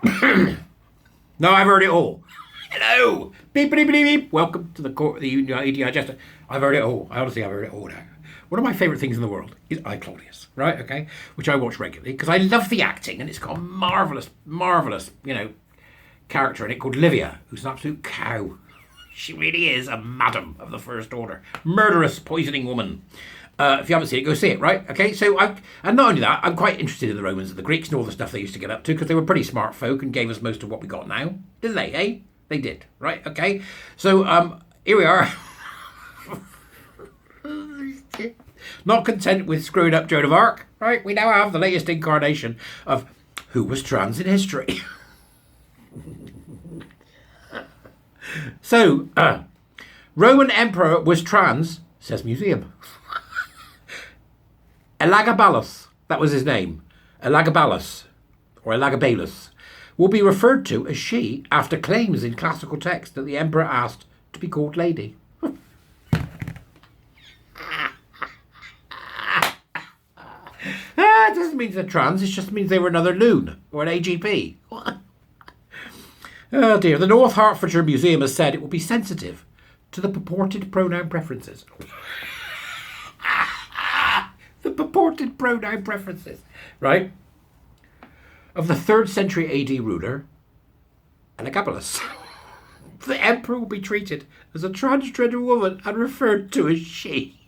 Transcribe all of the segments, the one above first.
No, I've heard it all. Hello. Beep, beep, beep, beep. Welcome to the court of the EDI Jester. I've heard it all. Honestly, I've heard it all now. One of my favourite things in the world is I, Claudius, right? Okay, which I watch regularly because I love the acting, and it's got a marvellous, character in it called Livia, who's an absolute cow. She really is a madam of the First Order, murderous, poisoning woman. If you haven't seen it, go see it, right? Okay, so and not only that, I'm quite interested in the Romans and the Greeks and all the stuff they used to get up to because they were pretty smart folk and gave us most of what we got now, didn't they? Eh? They did, right? Okay, so here we are. Not content with screwing up Joan of Arc, right? We now have the latest incarnation of who was trans in history. So, Roman emperor was trans, says museum. Elagabalus, that was his name. Elagabalus, or Elagabalus, will be referred to as she after claims in classical text that the emperor asked to be called lady. It doesn't mean they're trans, it just means they were another loon or an AGP. Oh dear, the North Hertfordshire Museum has said it will be sensitive to the purported pronoun preferences. The purported pronoun preferences, right? Of the 3rd century AD ruler, Elagabalus. The emperor will be treated as a transgender woman and referred to as she.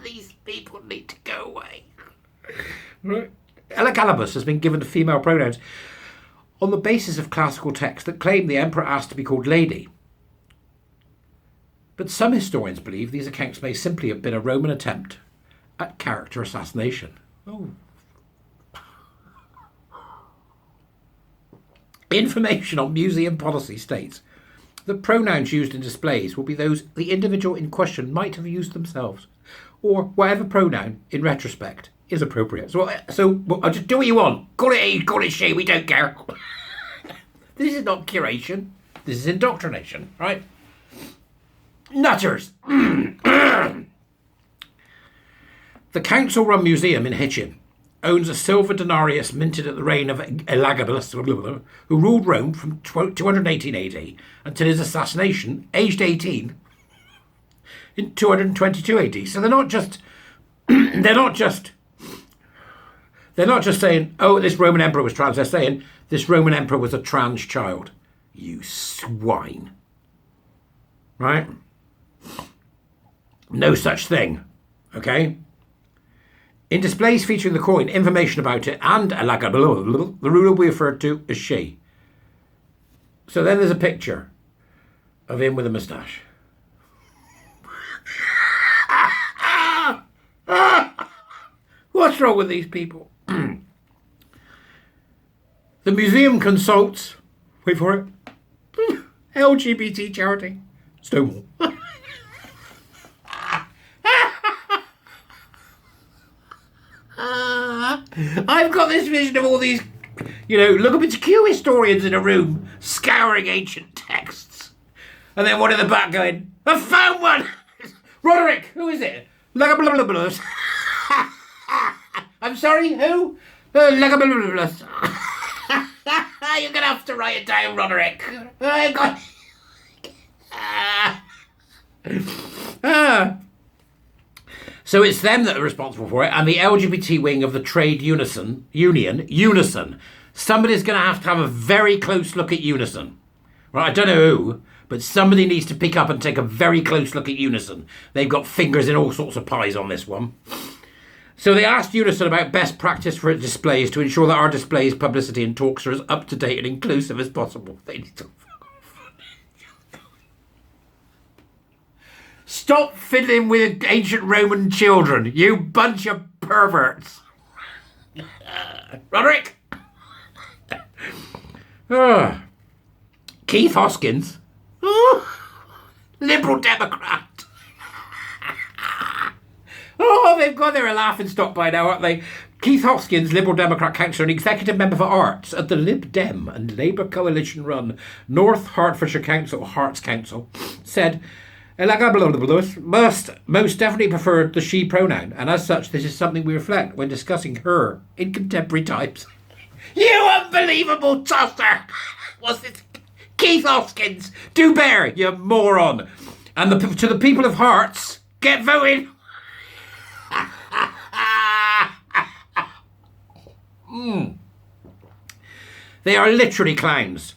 These people need to go away. Right. Elagabalus has been given female pronouns on the basis of classical texts that claim the emperor asked to be called lady. But some historians believe these accounts may simply have been a Roman attempt at character assassination. Oh. Information on museum policy states that pronouns used in displays will be those the individual in question might have used themselves, or whatever pronoun, in retrospect, is appropriate. So I'll just do what you want. Call it he, call it she, we don't care. This is not curation. This is indoctrination, right? Nutters. The council-run museum in Hitchin owns a silver denarius minted at the reign of Elagabalus, who ruled Rome from 218 AD until his assassination, aged 18, in 222 AD. So they're not just saying, oh, this Roman emperor was trans. They're saying this Roman emperor was a trans child. You swine. Right? No such thing. Okay? In displays featuring the coin, information about it, and Elagabalus, the ruler will be referred to as she. So then there's a picture of him with a moustache. What's wrong with these people? The museum consults, wait for it, LGBT charity, Stonewall. I've got this vision of all these, LGBTQ historians in a room scouring ancient texts. And then one in the back going, I found one! Roderick, who is it? Lagabalus. I'm sorry, who? Lagabalus. You're going to have to write it down, Roderick. So it's them that are responsible for it, and the LGBT wing of the trade union, Unison. Somebody's going to have a very close look at Unison. Right, I don't know who, but somebody needs to pick up and take a very close look at Unison. They've got fingers in all sorts of pies on this one. So they asked Unison about best practice for its displays to ensure that our displays, publicity and talks are as up-to-date and inclusive as possible. They need to... Stop fiddling with ancient Roman children, you bunch of perverts. Roderick? Keith Hoskins? Liberal Democrat. They've got their laughing stock by now, aren't they? Keith Hoskins, Liberal Democrat councillor and executive member for arts at the Lib Dem and Labour coalition-run North Hertfordshire Council, Hearts Council, said... Elagabalus must most definitely prefer the she pronoun, and as such, this is something we reflect when discussing her in contemporary times. You unbelievable tosser. What's it? Keith Hoskins. Do bear, you moron. And to the people of Hearts, get voting. They are literally clowns.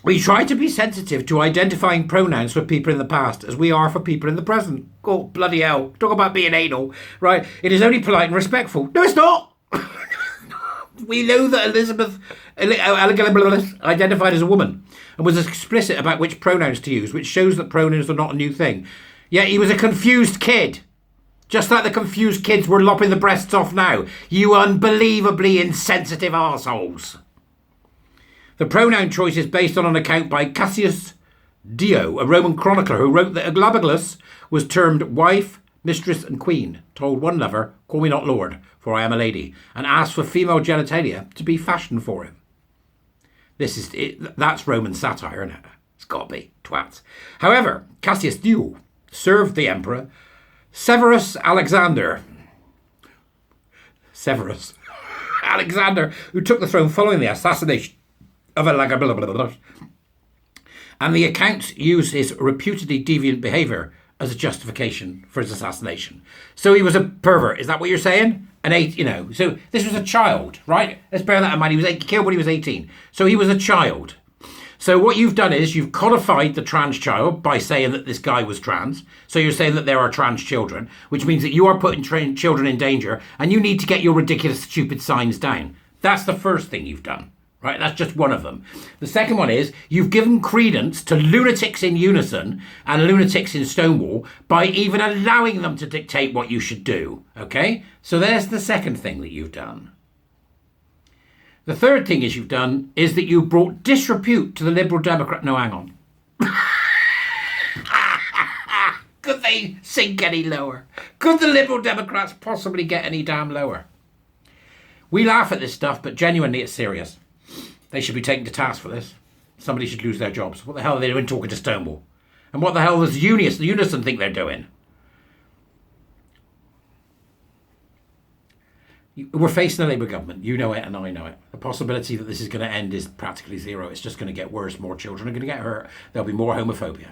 We try to be sensitive to identifying pronouns for people in the past as we are for people in the present. Oh, bloody hell. Talk about being anal, right? It is only polite and respectful. No, it's not. We know that Elizabeth identified as a woman and was explicit about which pronouns to use, which shows that pronouns are not a new thing. Yet he was a confused kid. Just like the confused kids were lopping the breasts off now. You unbelievably insensitive arseholes. The pronoun choice is based on an account by Cassius Dio, a Roman chronicler who wrote that Aglabigus was termed wife, mistress and queen, told one lover, call me not lord, for I am a lady, and asked for female genitalia to be fashioned for him. This is it. That's Roman satire, isn't it? It's got to be. Twats. However, Cassius Dio served the emperor Severus Alexander, who took the throne following the assassination of Elagabalus. And the accounts use his reputedly deviant behaviour as a justification for his assassination. So he was a pervert, is that what you're saying? So this was a child, right? Let's bear that in mind. He was killed when he was 18. So he was a child. So what you've done is you've codified the trans child by saying that this guy was trans. So you're saying that there are trans children, which means that you are putting children in danger and you need to get your ridiculous, stupid signs down. That's the first thing you've done, right? That's just one of them. The second one is you've given credence to lunatics in Unison and lunatics in Stonewall by even allowing them to dictate what you should do, okay? So there's the second thing that you've done. The third thing you've done is that you brought disrepute to the Liberal Democrat. No, hang on. Could they sink any lower? Could the Liberal Democrats possibly get any damn lower? We laugh at this stuff, but genuinely it's serious. They should be taken to task for this. Somebody should lose their jobs. What the hell are they doing talking to Stonewall? And what the hell does Unison think they're doing? We're facing a Labour government. You know it and I know it. The possibility that this is going to end is practically zero. It's just going to get worse. More children are going to get hurt. There'll be more homophobia.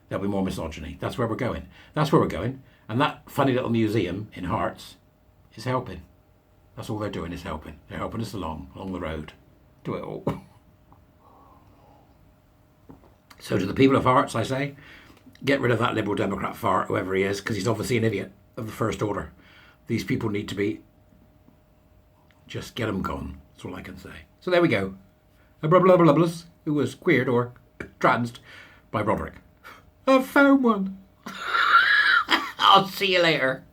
There'll be more misogyny. That's where we're going. That's where we're going. And that funny little museum in Hearts is helping. That's all they're doing is helping. They're helping us along the road. Do it all. So to the people of Hearts, I say, get rid of that Liberal Democrat fart, whoever he is, because he's obviously an idiot of the first order. These people need to be... Just get them gone. That's all I can say. So there we go. A Blubblubblubblus, who was queered or transed by Broderick. I found one. I'll see you later.